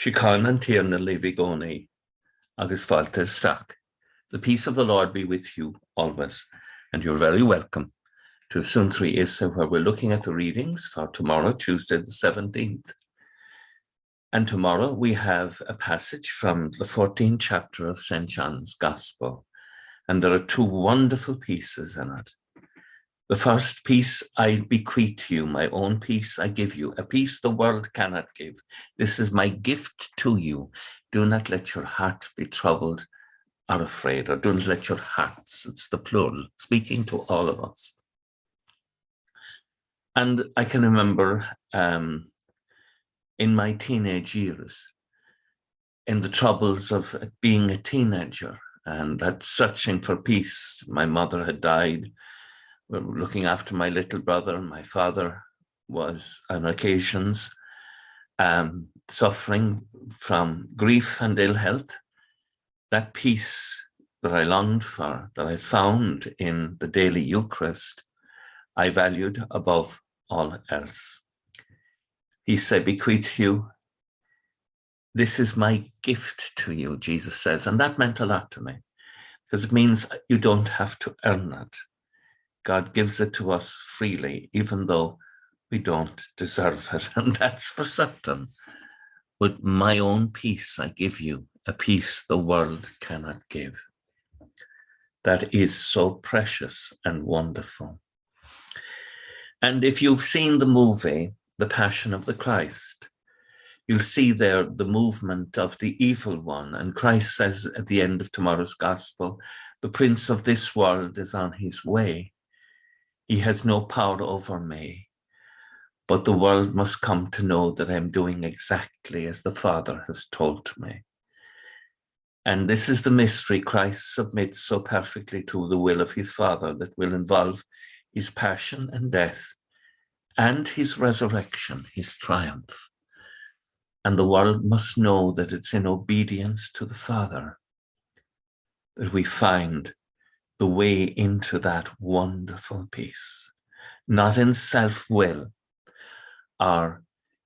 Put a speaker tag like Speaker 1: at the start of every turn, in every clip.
Speaker 1: Shikan and Tierna Levigoni, agus Falter Stack. The peace of the Lord be with you always, and you're very welcome to Suantraí Íosa, where we're looking at the readings for tomorrow, Tuesday the 17th. And tomorrow we have a passage from the 14th chapter of St. John's Gospel, and there are two wonderful pieces in it. The first piece, I bequeath to you, my own peace I give you, a peace the world cannot give. This is my gift to you. Do not let your heart be troubled or afraid, or don't let your hearts, it's the plural, speaking to all of us. And I can remember in my teenage years, in the troubles of being a teenager and that searching for peace. My mother had died. We were looking after my little brother. My father was, on occasions, suffering from grief and ill health. That peace that I longed for, that I found in the daily Eucharist, I valued above all else. He said, bequeath you, this is my gift to you, Jesus says. And that meant a lot to me, because it means you don't have to earn it. God gives it to us freely, even though we don't deserve it. And that's for certain. With my own peace, I give you a peace the world cannot give. That is so precious and wonderful. And if you've seen the movie, The Passion of the Christ, you'll see there the movement of the evil one. And Christ says at the end of tomorrow's gospel, the prince of this world is on his way. He has no power over me, but the world must come to know that I'm doing exactly as the Father has told me. And this is the mystery Christ submits so perfectly to the will of his Father, that will involve his passion and death and his resurrection, his triumph. And the world must know that it's in obedience to the Father that we find the way into that wonderful peace, not in self-will or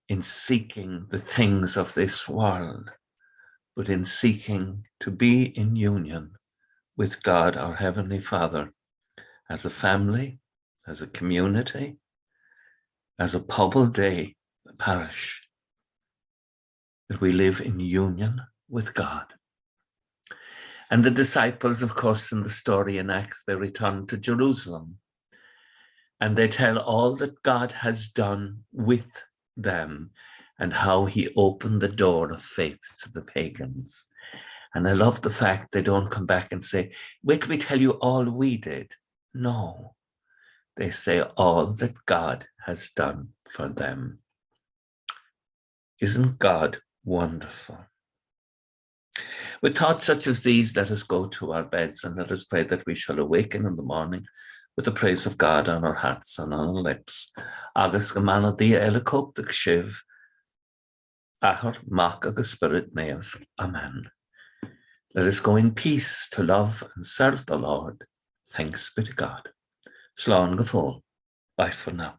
Speaker 1: in seeking the things of this world, but in seeking to be in union with God, our Heavenly Father, as a family, as a community, as a pobble day, a parish, that we live in union with God. And the disciples, of course, in the story in Acts, they return to Jerusalem and they tell all that God has done with them and how he opened the door of faith to the pagans. And I love the fact they don't come back and say, wait till we tell you all we did. No, they say all that God has done for them. Isn't God wonderful? With thoughts such as these, let us go to our beds and let us pray that we shall awaken in the morning with the praise of God on our hearts and on our lips. Agus gemana dia elikop the kshiv, ahar mak agus spirit neav. Amen. Let us go in peace to love and serve the Lord. Thanks be to God. Slán go fóill. Bye for now.